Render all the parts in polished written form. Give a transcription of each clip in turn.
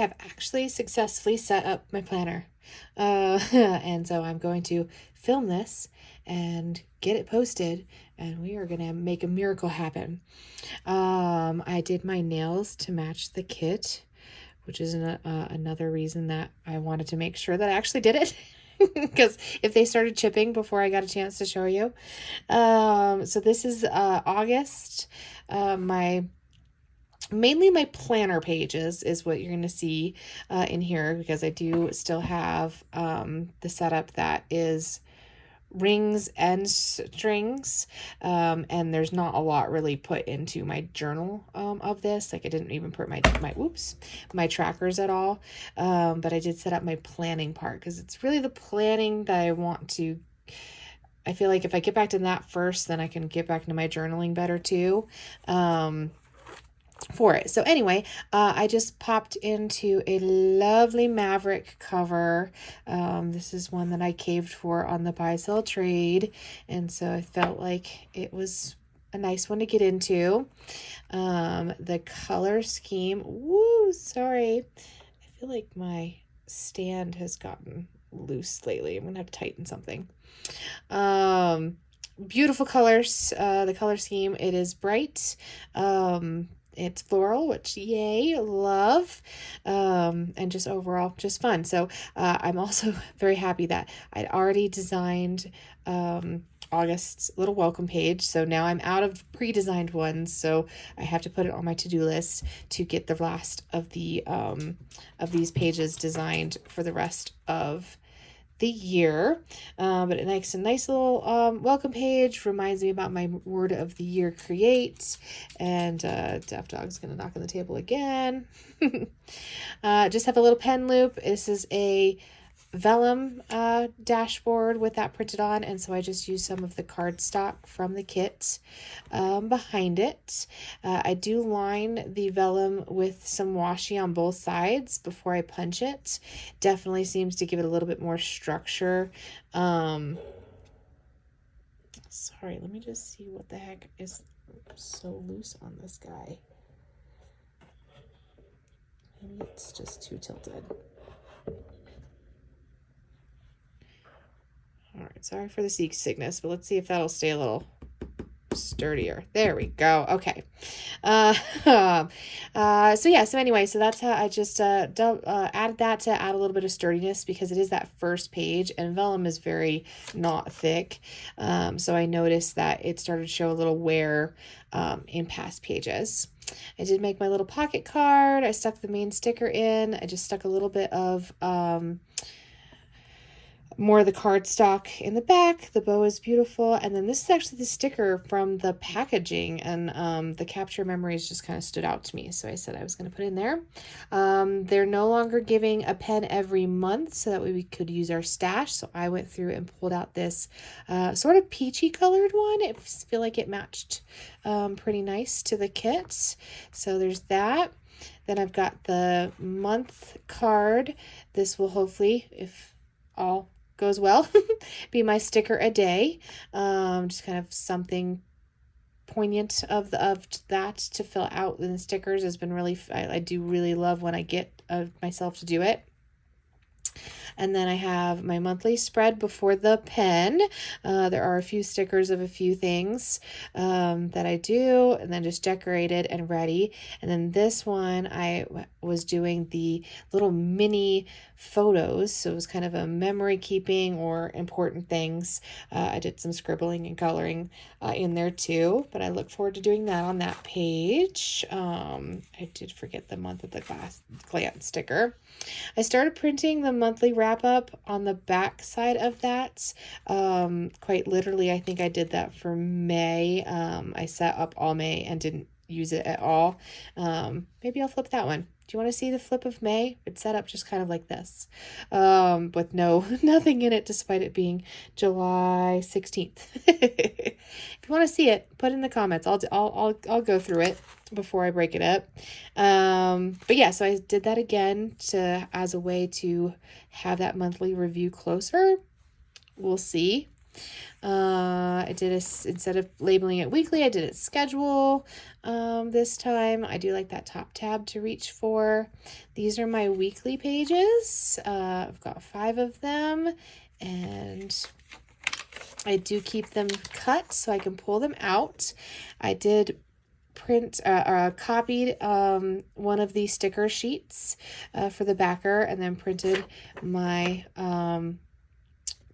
have actually successfully set up my planner. And so I'm going to film this and get it posted, and we are going to make a miracle happen. I did my nails to match the kit, which is another reason that I wanted to make sure that I actually did it. Because if they started chipping before I got a chance to show you. So this is August. Mainly my planner pages is what you're going to see in here, because I do still have the setup that is rings and strings, and there's not a lot really put into my journal of this. Like, I didn't even put my trackers at all, but I did set up my planning part, because it's really the planning that I want to. I feel like if I get back to that first, then I can get back into my journaling better too. For it. So anyway, I just popped into a lovely Maverick cover. This is one that I caved for on the buy sell trade, and so I felt like it was a nice one to get into. The color scheme, sorry, I feel like my stand has gotten loose lately. I'm gonna have to tighten something. Beautiful colors. The color scheme, it is bright. It's floral, which yay, love, and just overall just fun. So I'm also very happy that I'd already designed August's little welcome page. So now I'm out of pre-designed ones, so I have to put it on my to-do list to get the last of the of these pages designed for the rest of the year. But it makes a nice little welcome page. Reminds me about my word of the year, create. And Deaf Dog's gonna knock on the table again. Just have a little pen loop. This is a vellum dashboard with that printed on, and so I just used some of the cardstock from the kit behind it. I do line the vellum with some washi on both sides before I punch it. Definitely seems to give it a little bit more structure. Sorry, let me just see what the heck is so loose on this guy. Maybe it's just too tilted. All right, sorry for the seasickness, but let's see if that'll stay a little sturdier. There we go. Okay. So anyway, so that's how I just added that to add a little bit of sturdiness, because it is that first page, and vellum is very not thick. So I noticed that it started to show a little wear in past pages. I did make my little pocket card. I stuck the main sticker in. I just stuck a little bit of more of the cardstock in the back. The bow is beautiful. And then this is actually the sticker from the packaging, and the capture memories just kind of stood out to me. So I said I was going to put in there. They're no longer giving a pen every month, so that way we could use our stash. So I went through and pulled out this sort of peachy colored one. I feel like it matched pretty nice to the kit. So there's that. Then I've got the month card. This will hopefully, if all goes well, be my sticker a day. Just kind of something poignant of that to fill out in the stickers has been really, I do really love when I get myself to do it. And then I have my monthly spread before the pen. There are a few stickers of a few things that I do, and then just decorated and ready. And then this one, I was doing the little mini photos. So it was kind of a memory keeping or important things. I did some scribbling and coloring in there too, but I look forward to doing that on that page. I did forget the month of the glance sticker. I started printing the monthly wrap up on the back side of that. Quite literally, I think I did that for May. I set up all May and didn't use it at all. Maybe I'll flip that one. Do you want to see the flip of May? It's set up just kind of like this, with nothing in it, despite it being July 16th. If you want to see it, put in the comments. I'll go through it before I break it up. But yeah, so I did that again as a way to have that monthly review closer. We'll see. I did instead of labeling it weekly, I did it schedule this time. I do like that top tab to reach for. These are my weekly pages. I've got 5 of them, and I do keep them cut so I can pull them out. I did copied one of these sticker sheets for the backer, and then printed my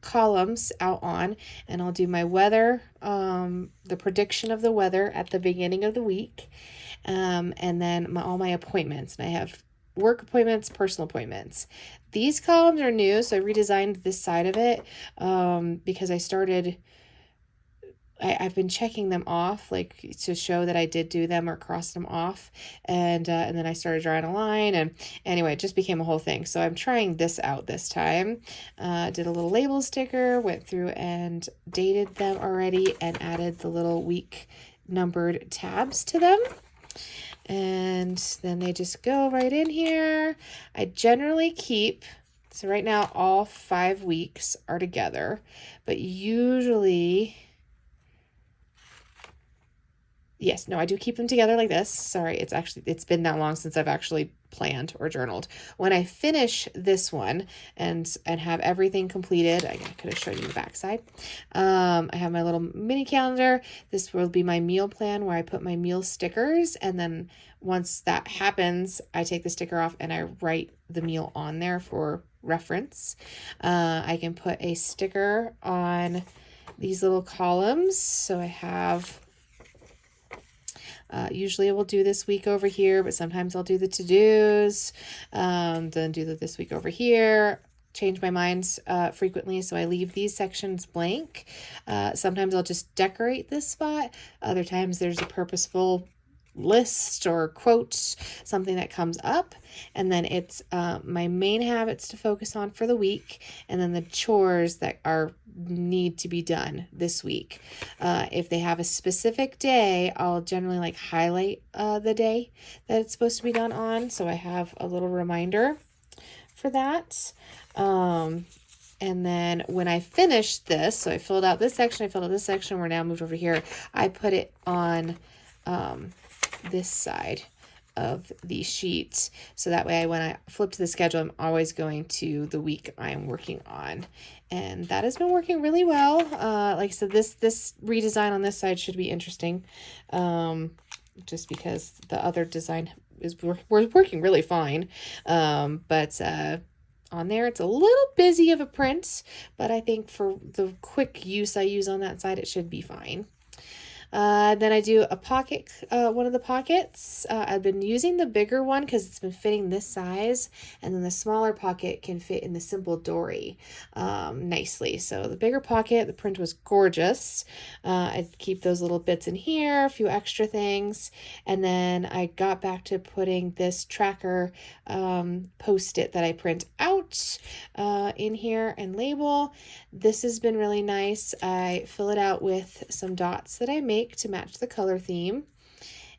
columns out on, and I'll do my weather, the prediction of the weather at the beginning of the week, and then all my appointments. And I have work appointments, personal appointments. These columns are new, so I redesigned this side of it because I've been checking them off, like to show that I did do them or cross them off, and then I started drawing a line, and anyway, it just became a whole thing. So I'm trying this out this time. Did a little label sticker, went through and dated them already, and added the little week numbered tabs to them. And then they just go right in here. I generally keep, so right now all 5 weeks are together, but usually, yes, no, I do keep them together like this. Sorry, it's been that long since I've actually planned or journaled. When I finish this one and have everything completed, I could have shown you the backside. I have my little mini calendar. This will be my meal plan where I put my meal stickers, and then once that happens, I take the sticker off and I write the meal on there for reference. I can put a sticker on these little columns. So I have, usually I will do this week over here, but sometimes I'll do the to-dos, then do the this week over here. Change my minds frequently, so I leave these sections blank. Sometimes I'll just decorate this spot. Other times there's a purposeful list or quote, something that comes up, and then it's my main habits to focus on for the week, and then the chores that need to be done this week. If they have a specific day, I'll generally like highlight the day that it's supposed to be done on, so I have a little reminder for that. And then when I finish this, so I filled out this section, we're now moved over here, I put it on this side of the sheet, so that way when I flip to the schedule, I'm always going to the week I'm working on, and that has been working really well. Like I said, this redesign on this side should be interesting, just because the other design is working really fine, but on there it's a little busy of a print, but I think for the quick use I use on that side, it should be fine. Then I do a pocket, one of the pockets. I've been using the bigger one because it's been fitting this size, and then the smaller pocket can fit in the simple dory nicely. So the bigger pocket, the print was gorgeous. I keep those little bits in here, a few extra things, and then I got back to putting this tracker post-it that I print out in here and label. This has been really nice. I fill it out with some dots that I make to match the color theme,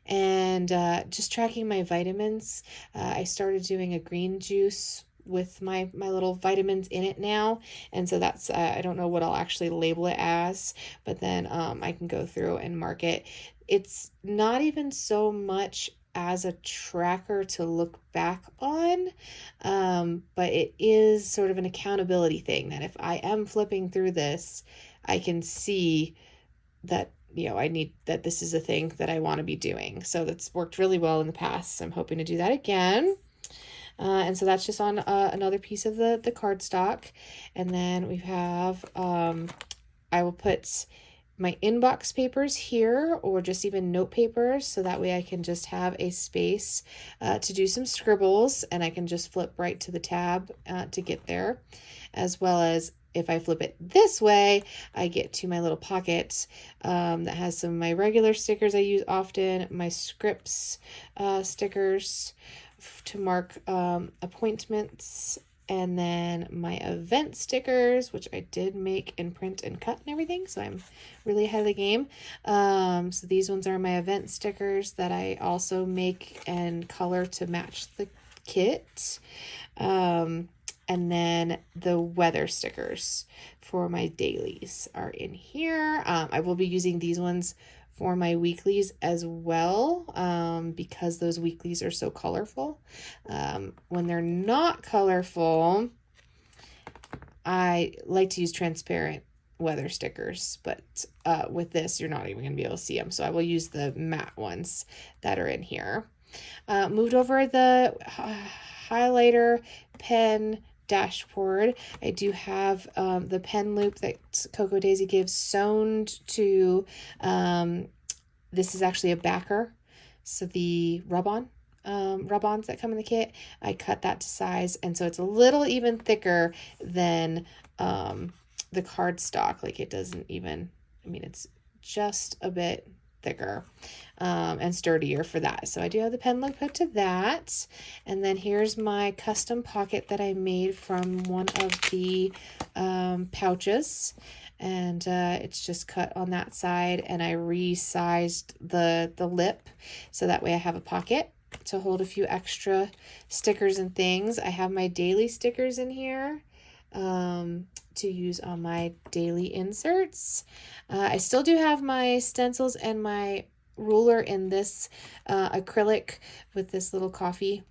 and just tracking my vitamins. I started doing a green juice with my little vitamins in it now, and so that's I don't know what I'll actually label it as, but then I can go through and mark it. It's not even so much as a tracker to look back on, but it is sort of an accountability thing, that if I am flipping through this, I can see that, I need that this is a thing that I want to be doing. So that's worked really well in the past. So I'm hoping to do that again. And so that's just on another piece of the cardstock. And then we have, I will put my inbox papers here, or just even note papers, so that way I can just have a space to do some scribbles, and I can just flip right to the tab to get there, as well as if I flip it this way, I get to my little pocket that has some of my regular stickers I use often, my scripts stickers to mark appointments, and then my event stickers, which I did make and print and cut and everything, so I'm really ahead of the game. So these ones are my event stickers that I also make and color to match the kit. And then the weather stickers for my dailies are in here. I will be using these ones for my weeklies as well, because those weeklies are so colorful. When they're not colorful, I like to use transparent weather stickers, but with this, you're not even going to be able to see them. So I will use the matte ones that are in here. Moved over the highlighter pen dashboard. I do have the pen loop that CocoaDaisy gives sewn to, this is actually a backer. So the rub-ons that come in the kit, I cut that to size, and so it's a little even thicker than the cardstock. Like it doesn't even, I mean, it's just a bit thicker and sturdier for that. So I do have the pen loop hook to that. And then here's my custom pocket that I made from one of the pouches. And it's just cut on that side, and I resized the lip so that way I have a pocket to hold a few extra stickers and things. I have my daily stickers in here to use on my daily inserts. I still do have my stencils and my ruler in this acrylic with this little coffee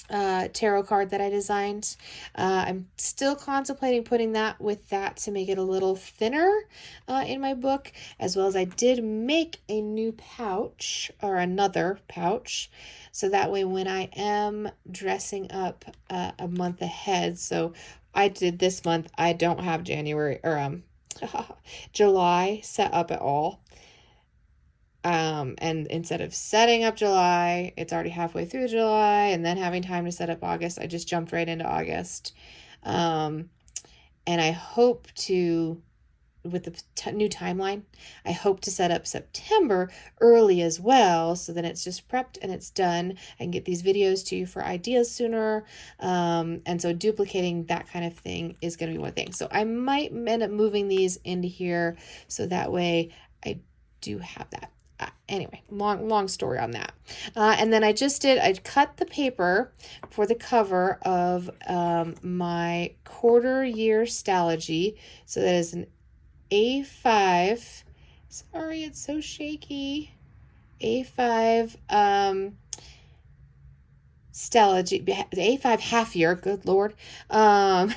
tarot card that I designed. I'm still contemplating putting that with that to make it a little thinner in my book, as well as I did make a new pouch, or another pouch, so that way when I am dressing up a month ahead, so I did this month, I don't have January or July set up at all. And instead of setting up July, it's already halfway through July, and then having time to set up August, I just jumped right into August. And I hope to, with the new timeline, I hope to set up September early as well, so then it's just prepped and it's done. I can get these videos to you for ideas sooner. And so duplicating that kind of thing is going to be one thing. So I might end up moving these into here, so that way I do have that. Anyway, long story on that. And then I cut the paper for the cover of my quarter year Stalogy. So that is an A5. Sorry, it's so shaky. A5 Stalogy, the A5 half year, good Lord, Stalogy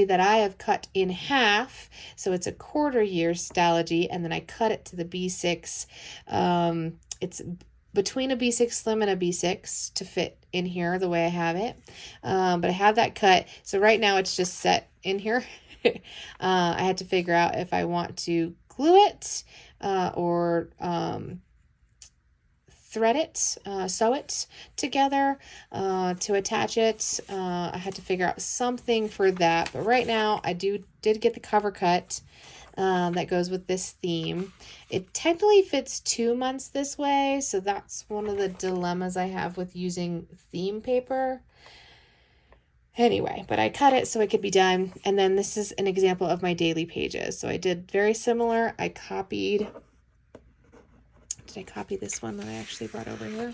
that I have cut in half. So it's a quarter year Stalogy, and then I cut it to the B6. It's between a B6 Slim and a B6 to fit in here the way I have it. But I have that cut. So right now it's just set in here. I had to figure out if I want to glue it or thread it, sew it together to attach it. I had to figure out something for that, but right now I did get the cover cut that goes with this theme. It technically fits 2 months this way, so that's one of the dilemmas I have with using theme paper. Anyway, but I cut it so it could be done, and then this is an example of my daily pages. So I did very similar. I copied... Did I copy this one that I actually brought over here?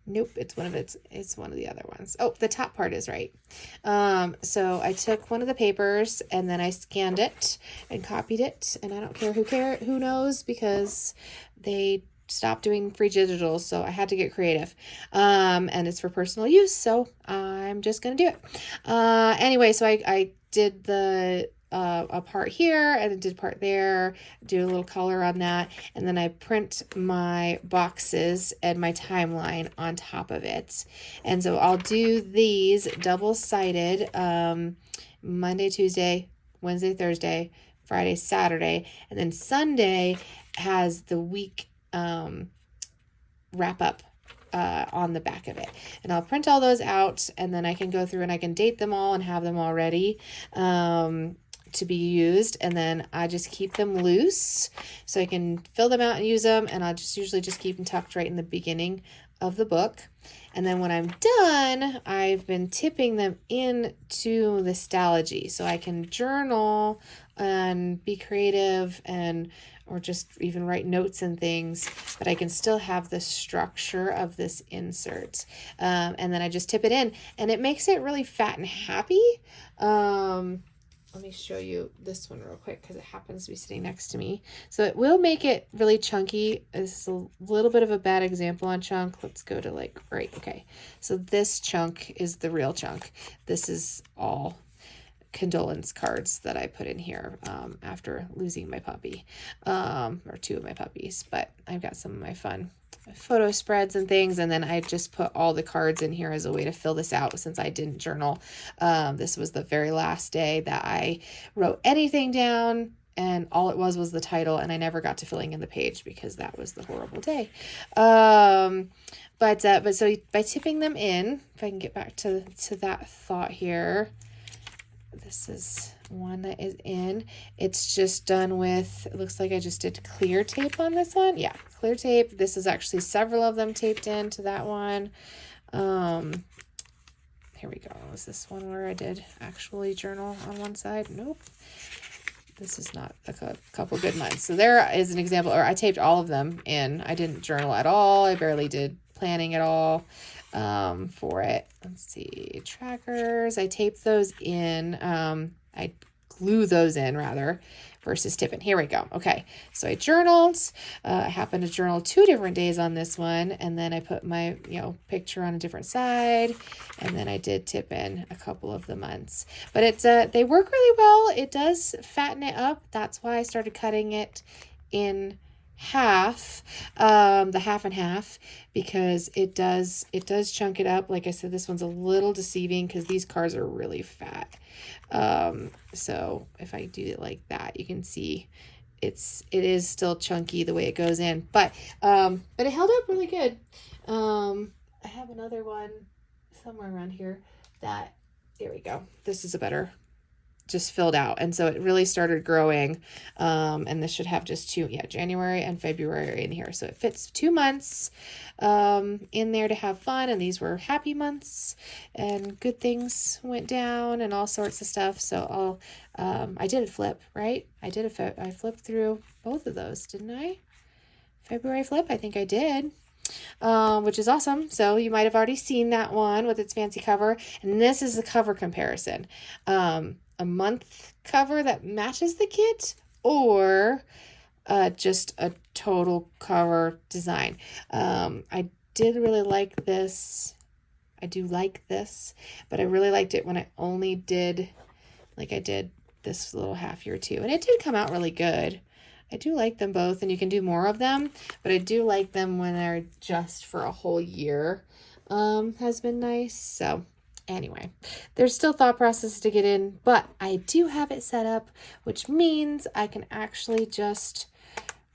Nope, it's one of the other ones. Oh, the top part is right. So I took one of the papers and then I scanned it and copied it, and I don't care who knows, because they stopped doing free digitals, so I had to get creative. And it's for personal use, so I'm just gonna do it. Anyway, so I did a part here and I did part there, do a little color on that, and then I print my boxes and my timeline on top of it. And so I'll do these double-sided Monday, Tuesday, Wednesday, Thursday, Friday, Saturday, and then Sunday has the week wrap up on the back of it. And I'll print all those out, and then I can go through and I can date them all and have them all ready to be used, and then I just keep them loose so I can fill them out and use them, and I'll just usually just keep them tucked right in the beginning of the book. And then when I'm done, I've been tipping them into the Stalogy so I can journal and be creative or just even write notes and things, but I can still have the structure of this insert. And then I just tip it in, and it makes it really fat and happy. Let me show you this one real quick because it happens to be sitting next to me. So it will make it really chunky. This is a little bit of a bad example on chunk. Let's go to like, right, okay. So this chunk is the real chunk. This is all condolence cards that I put in here after losing my puppy, or two of my puppies. But I've got some of my fun photo spreads and things, and then I just put all the cards in here as a way to fill this out since I didn't journal. This was the very last day that I wrote anything down, and all it was the title, and I never got to filling in the page because that was the horrible day. But so by tipping them in, if I can get back to that thought here, this is one that is in. It's just done with, it looks like I just did clear tape on this one. Yeah, clear tape. This is actually several of them taped into that one. Here we go. Is this one where I did actually journal on one side? Nope. This is not a couple good months. So there is an example, or I taped all of them in. I didn't journal at all. I barely did planning at all for it. Let's see, trackers. I taped those in. I glue those in rather versus tipping. Here we go. Okay, so I journaled. I happened to journal 2 different days on this one, and then I put my picture on a different side, and then I did tip in a couple of the months. But it's they work really well. It does fatten it up. That's why I started cutting it in half, the half and half, because it does chunk it up. Like I said, this one's a little deceiving because these cards are really fat. So if I do it like that, you can see it is still chunky the way it goes in, but it held up really good. I have another one somewhere around here that, there we go. This is a better, just filled out, and so it really started growing, and this should have just 2, January and February in here, so it fits 2 months in there to have fun, and these were happy months, and good things went down and all sorts of stuff. So I did a flip, right? I flipped through both of those, didn't I? February flip, I think I did. Which is awesome. So you might have already seen that one with its fancy cover, and this is the cover comparison. A month cover that matches the kit, or just a total cover design. I did really like this. I do like this, but I really liked it when I only did, like I did this little half year too, and it did come out really good. I do like them both, and you can do more of them, but I do like them when they're just for a whole year. Has been nice. So anyway, there's still thought process to get in, but I do have it set up, which means I can actually just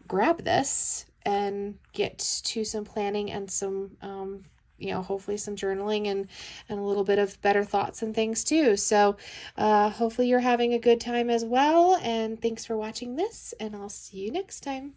grab this and get to some planning and some, hopefully some journaling and a little bit of better thoughts and things too. So hopefully you're having a good time as well. And thanks for watching this, and I'll see you next time.